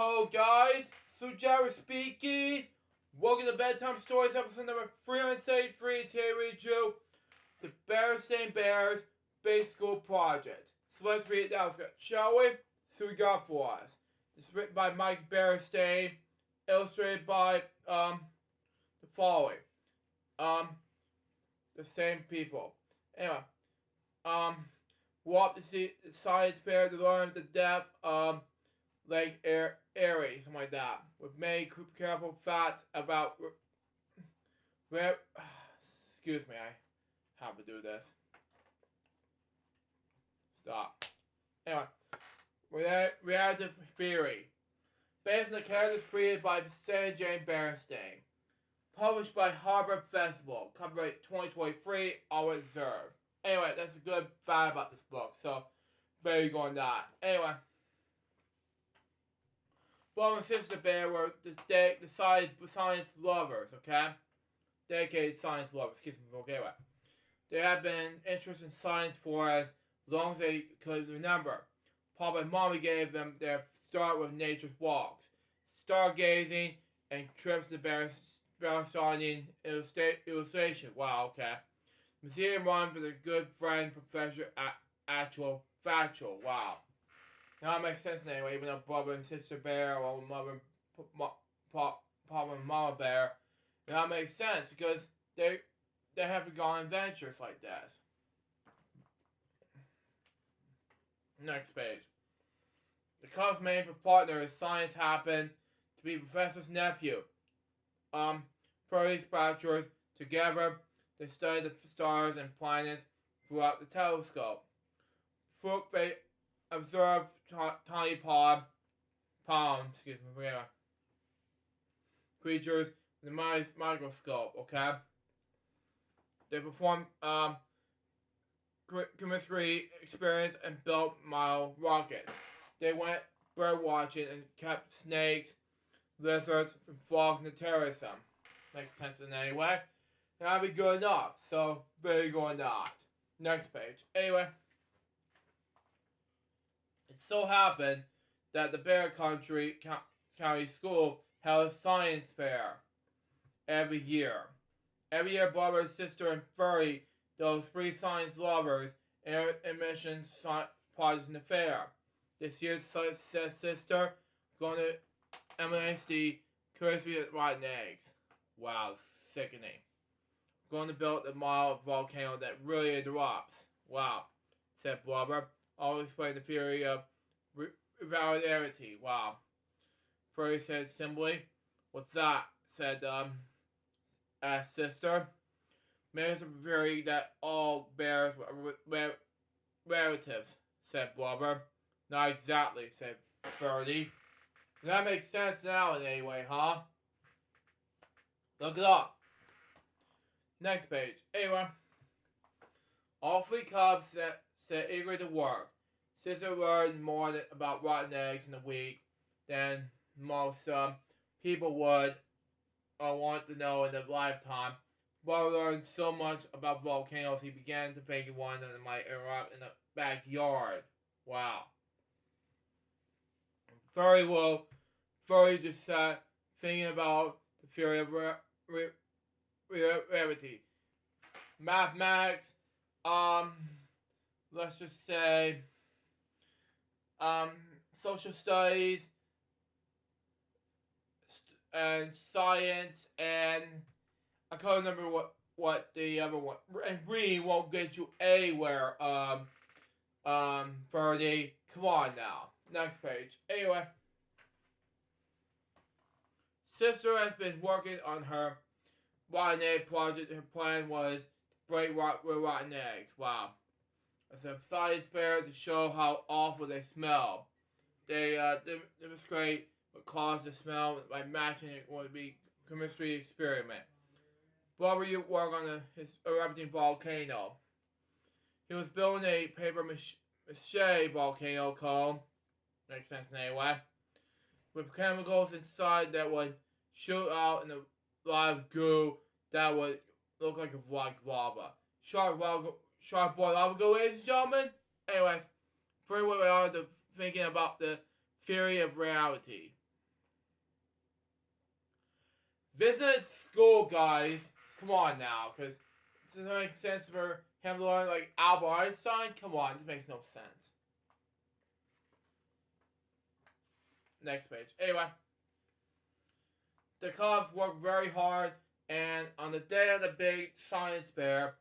Hello guys, Sujaru speaking. Welcome to Bedtime Stories episode number 373. Today we do the Berenstain Bears Base School Project. So let's read it out, shall we? So we got for us. It's written by Mike Berenstain, illustrated by the following. The same people. Anyway, we'll have to see the science fair to learn the depth Lake Erie, something like that, with many careful facts about where. Excuse me, I have to do this. Stop. Anyway, reality theory, based on the characters created by Sarah Jane Berenstain, published by Harvard Festival, copyright 2023, all reserved. Anyway, that's a good fact about this book, so very good on that. Anyway. Brother and Sister Bear were the science lovers, okay? Dedicated science lovers, excuse me, okay, right. They had been interested in science for as long as they could remember. Papa and Mommy gave them their start with nature's walks, stargazing, and trips to Berenstain illustration. Wow, okay. Museum run for their good friend, Professor Factual. Wow. Now it makes sense anyway, even though brother and sister bear or papa and mama bear, now it makes sense because they have to go on adventures like this. Next page. The cousin's main partner is science happened to be Professor's nephew. For these bachelors, together they studied the stars and planets throughout the telescope. They observe tiny creatures in the microscope, okay? They perform chemistry experiments and built model rockets. They went bird watching and kept snakes, lizards, and frogs in the terrarism. Makes sense in any way. That'd be good enough, so very good not. Next page. Anyway. It so happened that the Bear Country County School held a science fair every year. Every year, brother, sister, and Furry, those three science lovers, and admission projects in the fair. This year's sister going to emulate the curiosity of rotten eggs. Wow, sickening. Going to build a model volcano that really erupts. Wow, said brother. I'll explain the theory of relativity. Wow. Furry said simply. What's that? Said sister. Maybe it's a theory that all bears were relatives, said brother. Not exactly, said Furry. That makes sense now in any way, huh? Look it up. Next page. Anyway. All three cubs set eager to work. Sister learned more about rotten eggs in a week than most people would or want to know in their lifetime. Brother learned so much about volcanoes he began to think one of them might erupt in the backyard. Wow. Furry just sat thinking about the theory of relativity. Mathematics, let's just say, social studies, and science, and I can't remember what the other one, and reading won't get you anywhere, Ferdy. Come on now. Next page. Anyway. Sister has been working on her rotten egg project. Her plan was to break rotten eggs. Wow. It's a science fair to show how awful they smell. They demonstrate what caused the smell by matching it with the chemistry experiment. Bobby worked on his erupting volcano. He was building a paper mache volcano cone. Makes sense anyway. With chemicals inside that would shoot out in a lot of goo that would look like lava. Sharp boy lava go, ladies and gentlemen. Anyways, for what we are thinking about the theory of reality. Visit school, guys. Come on now, because it doesn't make sense for him to learn like Albert Einstein. Come on, this makes no sense. Next page. Anyway, the Cubs worked very hard, and on the day of the big science fair,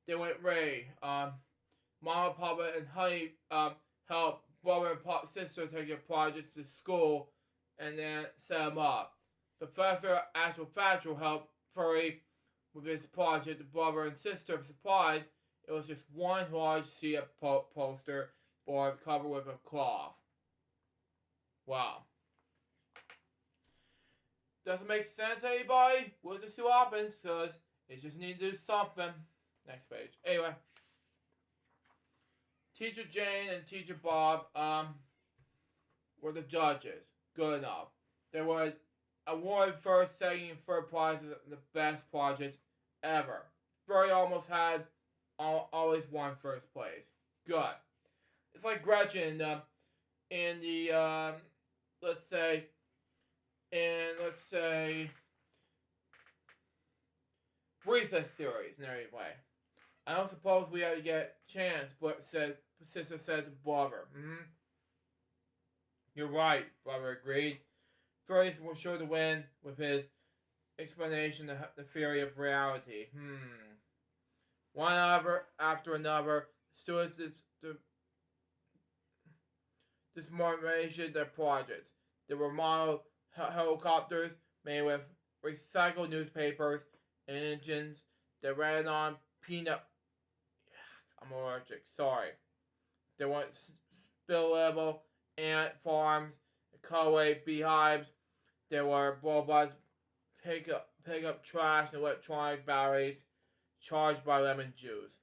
they went Ray. Mama, Papa, and Honey helped brother and sister take their projects to school, and then set them up. Professor Actual Factual helped Furry with his project. The brother and sister were surprised it was just one large sheet of poster board covered with a cloth. Wow. Doesn't make sense, anybody? We'll just see what happens, because it just need to do something. Next page. Anyway. Teacher Jane and Teacher Bob were the judges. Good enough. They were awarded first, second, and third prizes in the best projects ever. Furry almost had always won first place. Good. It's like Gretchen in the let's say recess series. Anyway, I don't suppose we had to get a chance, but sister said to brother. You're right, brother agreed. Furry was sure to win with his explanation of the theory of reality. One after another, students dismantled their projects. There were model helicopters made with recycled newspapers and engines that ran on peanut. I'm allergic. Sorry. There were spill-level ant farms, cutaway beehives. There were robots pick up trash and electronic batteries charged by lemon juice.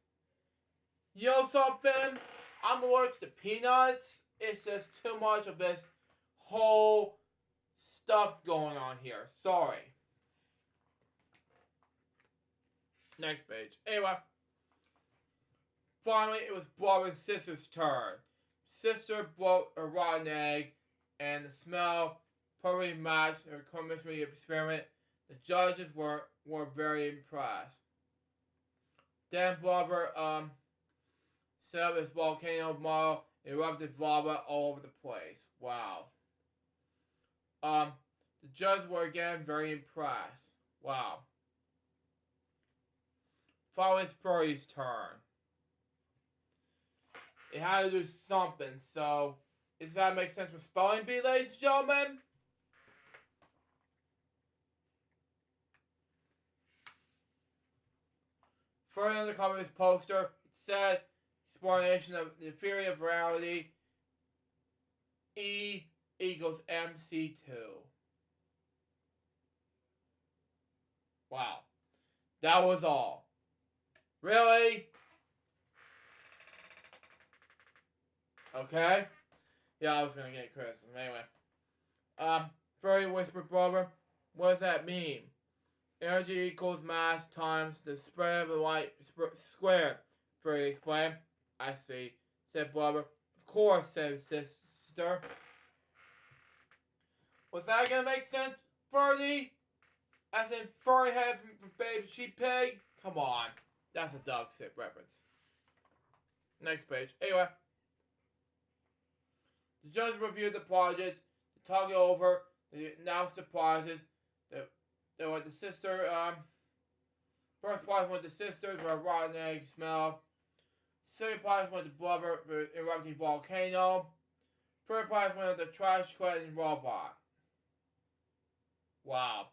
You know something? I'm allergic to peanuts. It's just too much of this whole stuff going on here. Sorry. Next page. Anyway. Finally, it was brother and sister's turn. Sister broke a rotten egg, and the smell probably matched her chemistry experiment. The judges were very impressed. Then brother set up his volcano model and erupted lava all over the place. Wow. The judges were again very impressed. Wow. Finally, it's Furry's turn. It had to do something, so does that make sense for spelling bee, ladies and gentlemen? Further on the cover of his poster, it said, explanation of the theory of reality, E equals MC2. Wow. That was all. Really? Okay? Yeah, I was gonna get criticism. Anyway. Furry whispered brother, what does that mean? Energy equals mass times the spread of the light squared. Furry explained. I see, said brother. Of course, said sister. Was that gonna make sense, Furry? As in furry head from Baby Sheep Pig? Come on. That's a dog shit reference. Next page. Anyway. The judge reviewed the projects, talked it over, they announced the prizes. They went to sister, first prize went to sisters for a rotten egg smell. Second prize went to brother for erupting volcano. Third prize went to the trash collecting robot. Wow.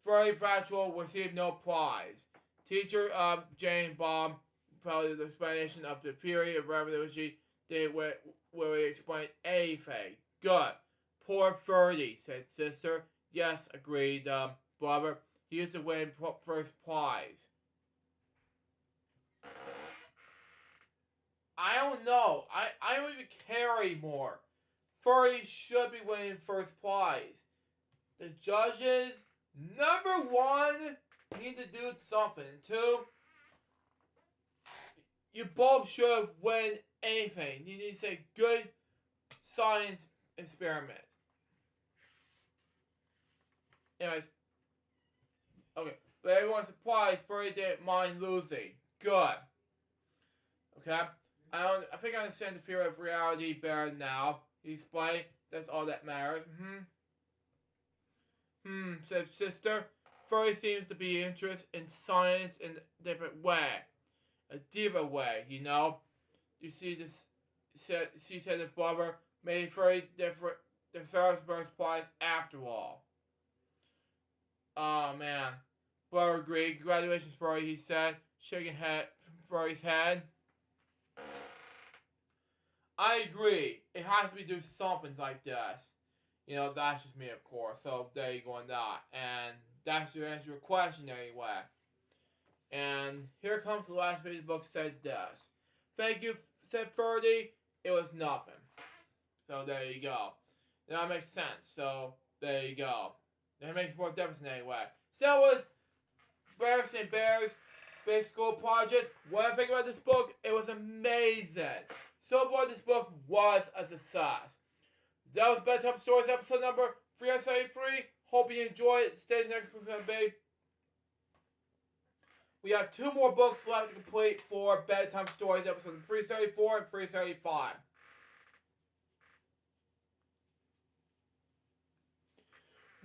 Furry Factual received no prize. Teacher Jane Bob provided the explanation of the theory of relativity. They where we explained anything. Good. Poor Furry, said sister. Yes, agreed, brother. He used to win first prize. I don't know. I don't even care anymore. Furry should be winning first prize. The judges, number one, need to do something. Two, you both should have won anything. You need to say good science experiment. Anyways, Okay, but everyone's surprised Furry didn't mind losing. Good. Okay? I think I understand the fear of reality better now. He explained that's all that matters. Said Sister. Furry seems to be interested in science in a different way. A deeper way, you know? You see this, she said the brother made Furry different, the Thursburg supplies after all. Oh man. Brother agreed. Congratulations, Furry, he said, shaking Furry's head. I agree. It has to be do something like this. You know, that's just me, of course. So there you go on that. And that should answer your question anyway. And here comes the last page of the book said this. Thank you, said Ferdy. It was nothing. So there you go. That makes sense. So there you go. That makes more difference anyway. So that was Berenstain Bears Big School Project. What I think about this book, it was amazing. So far, this book was a success. That was Bedtime Stories episode number 373. Hope you enjoyed it. Stay next week's gonna be. We have 2 more books left to complete for Bedtime Stories episode 334 and 335.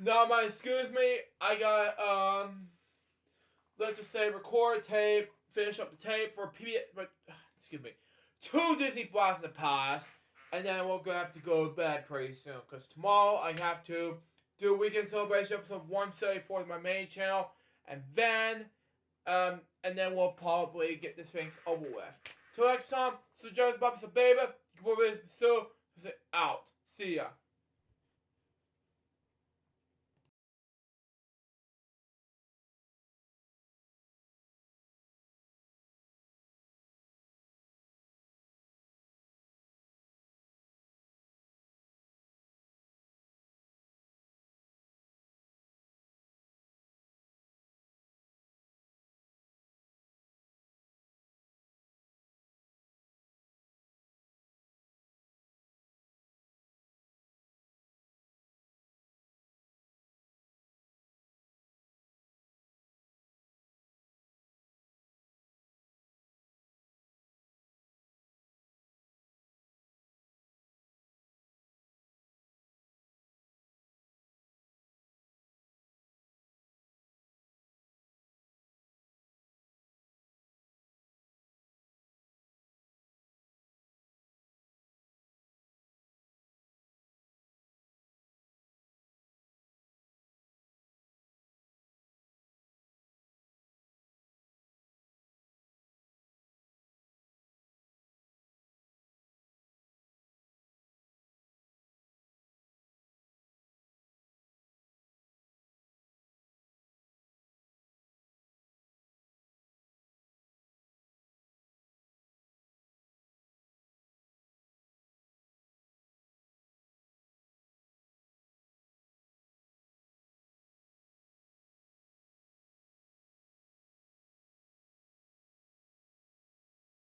Now, excuse me, I got, let's just say record tape, finish up the tape for excuse me, 2 Disney Blasts in the past, and then we're gonna have to go to bed pretty soon, because tomorrow I have to do Weekend Celebration episode 174 on my main channel, and then we'll probably get this thing over with. Till next time, so Joe's Bubba, so baby, you can put this out. See ya.